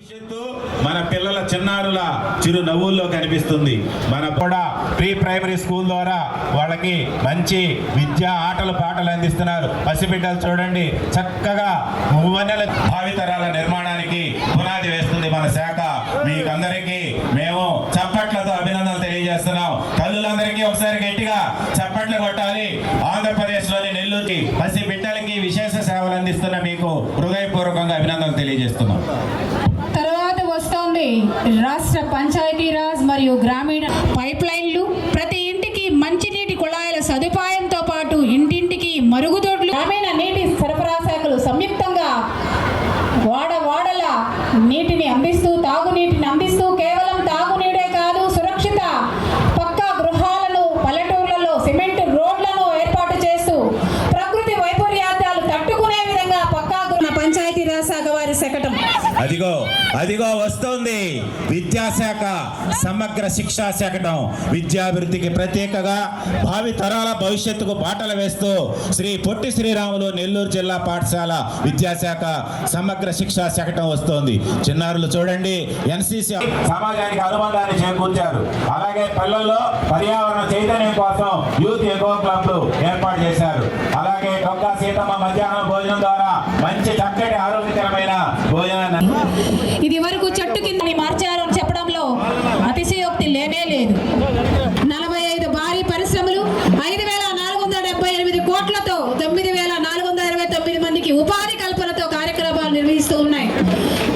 భవిష్యత్తు మన పిల్లల చిన్నారుల చిరు నవ్వుల్లో కనిపిస్తుంది. మన కూడా ప్రీ ప్రైమరీ స్కూల్ ద్వారా వాళ్ళకి మంచి విద్య ఆటలు పాటలు అందిస్తున్నారు. పసిబిడ్డలు చూడండి చక్కగా మువ్వన్నెల భావితరాల నిర్మాణానికి పునాది వేస్తుంది మన శాఖ. మీకందరికీ మేము చప్పట్లతో అభినందనలు తెలియజేస్తున్నాం. తల్లులందరికీ ఒకసారి గట్టిగా చప్పట్లు కొట్టాలి. ఆంధ్రప్రదేశ్లోని నెల్లూరుకి పసిబిడ్డలకి విశేష సేవలు అందిస్తున్న మీకు హృదయపూర్వకంగా అభినందనలు తెలియజేస్తున్నాం. తర్వాత వస్తోంది రాష్ట్ర పంచాయతీరాజ్ మరియు గ్రామీణ పైప్ లైన్లు, ప్రతి ఇంటికి మంచినీటి కుళాయిల సదుపాయంతో పాటు ఇంటింటికి మరుగుదొడ్లు, గ్రామీణ నీటి సరఫరా శాఖలు సంయుక్తంగా వాడవాడల నీటిని అందిస్తూ తాగునీటిని అందిస్తూ కేవలం తాగునీడే కాదు, సురక్షిత పక్కా గృహాలను పల్లెటూర్లలో సిమెంట్ రోడ్లను ఏర్పాటు చేస్తూ ప్రకృతి వైపర్యాలు తట్టుకునే విధంగా పక్కా పంచాయతీరాజ్ శాఖ వారి శకటం. అదిగో వస్తోంది విద్యాశాఖ సమగ్ర శిక్షా శకటం. విద్యాభివృద్ధికి ప్రత్యేకగా భావి తరాల భవిష్యత్తుకు బాటలు వేస్తూ శ్రీ పొట్టి శ్రీరాములు నెల్లూరు జిల్లా పాఠశాల విద్యాశాఖ సమగ్ర శిక్షా శకటం వస్తోంది. చిన్నారులు చూడండి ఎన్సీసీ సమాజానికి అనుబంధాన్ని చేకూర్చారు. అలాగే పల్లెల్లో పర్యావరణ చైతన్యం కోసం యూత్ ఎకో క్లబ్లు ఏర్పాటు చేశారు. అలాగే డొక్కా సీతమ్మ మధ్యాహ్నం భోజనం ద్వారా మంచి చక్కటి ఆరోగ్యకరమైన భోజనాన్ని ఇది వరకు చెట్టు కింద మార్చారు అని చెప్పడంలో అతిశయోక్తి లేనే లేదు. 45 భారీ పరిశ్రమలు 5,478 కోట్లతో 9,429 మందికి ఉపాధి కల్పనతో కార్యక్రమాలు నిర్వహిస్తూ ఉన్నాయి.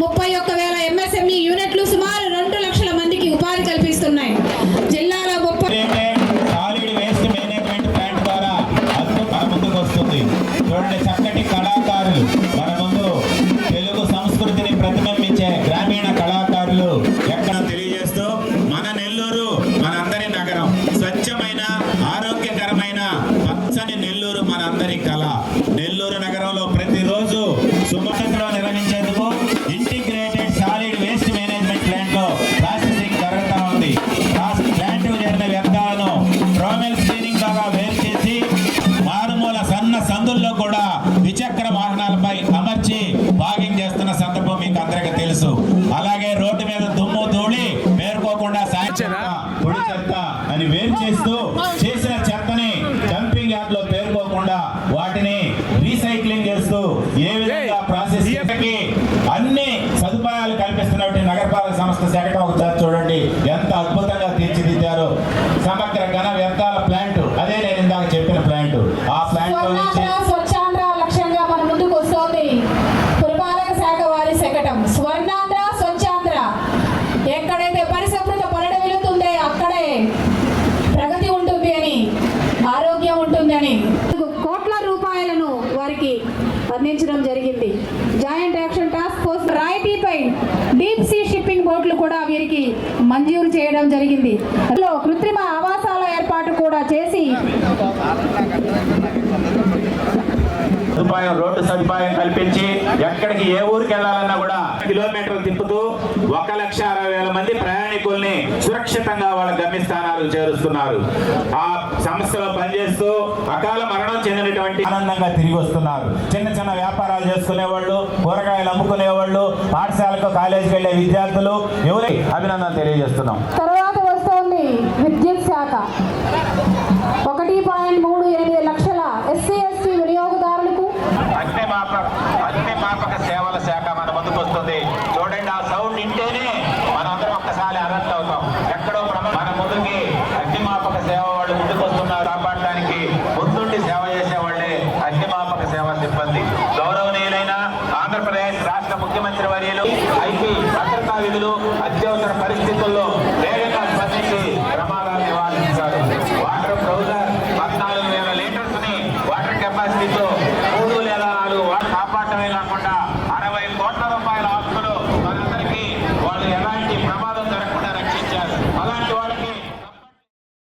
31,000 ఎంఎస్ఎంఈ యూనిట్లు సుమారు 2 లక్షల మందికి ఉపాధి కల్పిస్తున్నాయి. జిల్లాలో సాలిడ్ వేస్ట్ మేనేజ్మెంట్ ప్లాంట్ ద్వారా మన ముందుకు వస్తుంది. చూడండి చక్కటి కళాకారులు మన ముందు తెలుగు సంస్కృతిని ప్రతిబింబించే గ్రామీణ కళాకారులు ఎక్కడ తెలియజేస్తూ మన నెల్లూరు మనందరి నగరం, స్వచ్ఛమైన ఆరోగ్యకరమైన పచ్చని నెల్లూరు మనందరి కళ. నెల్లూరు నగరంలో ప్రతిరోజు సుమతంలో నిర్వహించేందుకు integrated solid waste management plant లో ప్రాసెసింగ్ జరుగుతూ ఉంది. ప్లాంట్ చేరిన వ్యర్థాలను ప్రోమెల్ స్క్రీనింగ్ ద్వారా వేరు చేసి మారుమూల సన్న సందుల్లో కూడా ద్విచక్ర వాహనాలపై అమర్చి బాగింగ్ చేస్తున్న సందర్భం మీకు అందరికీ తెలుసు. అలాగే రోడ్డు మీద దుమ్ము ధూళి పేరుకోకుండా పొడి చెత్త అని వేరు చేస్తూ చేసిన చెత్తని డంపింగ్ యార్డ్ లో పేరుకోకుండా వాటిని రీసైక్లింగ్ చేస్తూ ఏ విధంగా ప్రాసెస్ అన్ని సదుపాయాలు కల్పిస్తున్నటువంటి నగరపాలక సంస్థ శకటం ఒకసారి చూడండి ఎంత అద్భుతంగా తీర్చిదిద్దారు. సమగ్ర ఘన వ్యర్థాల ప్లాంట్, అదే నేను ఇందాక చెప్పిన ప్లాంట్. ఆ ప్లాంట్ స్వచ్ఛాంధ్ర లక్ష్యంగా మన ముందుకు వస్తోంది పురపాలక శాఖ వారి శకటం. స్వర్ణాంధ్ర స్వచ్ఛాంధ్ర. ఎక్కడైతే పరిశుభ్రత పరడ వెళుతుందో అక్కడే ప్రగతి ఉంటుంది అని, ఆరోగ్యం ఉంటుంది అని కోట్ల రూపాయలను వారికి అందించడం జరిగింది. జాయింట్ యాక్షన్ టాస్క్ ఫోర్స్ రాయితీపై డీప్ సీ షిప్పింగ్ బోట్లు కూడా వీరికి మంజూరు చేయడం జరిగింది. అందులో కృత్రిమ ఆవాసాల ఏర్పాటు కూడా చేసి రోడ్డు సదుపాయం కల్పించి ఎక్కడికి ఏ ఊరికి వెళ్ళాలన్నా కూడా కిలోమీటర్లు తిప్పుతూ 1,60,000 మంది ప్రయాణికుల్ని సురక్షితంగా వాళ్ళ గమ్యస్థానాలు చేరుస్తున్నారు. ఆ సంస్థలో పనిచేస్తూ అకాల మరణం చెందినటువంటి ఆనందంగా తిరిగి వస్తున్నారు. చిన్న చిన్న వ్యాపారాలు చేసుకునే వాళ్ళు, కూరగాయలు అమ్ముకునే వాళ్ళు, పాఠశాలకు కాలేజీకి వెళ్లే విద్యార్థులు ఎవరి అభినందనలు తెలియజేస్తున్నాం. తర్వాత వస్తోంది విద్యుత్ శాఖ. 1.38 లక్షల ఎస్సీ/ఎస్టీ వినియోగదారులకు అగ్నిమాపక సేవల శాఖ మన ముందుకు వస్తుంది. చూడండి ఆ సౌండ్ వింటేనే మనందరం ఒక్కసారి అలర్ట్ అవుతాం. ఎక్కడో మన ముందుకి అగ్నిమాపక సేవ వాళ్ళు ముందుకు వస్తున్నారు. కాపాడడానికి ముందుండి సేవ చేసే వాళ్ళే అగ్నిమాపక సేవ సిబ్బంది. గౌరవనీయులైన ఆంధ్రప్రదేశ్ రాష్ట్ర ముఖ్యమంత్రి వర్యులు ఐటీ భద్రతా విధులు అత్యవసర పరిస్థితుల్లో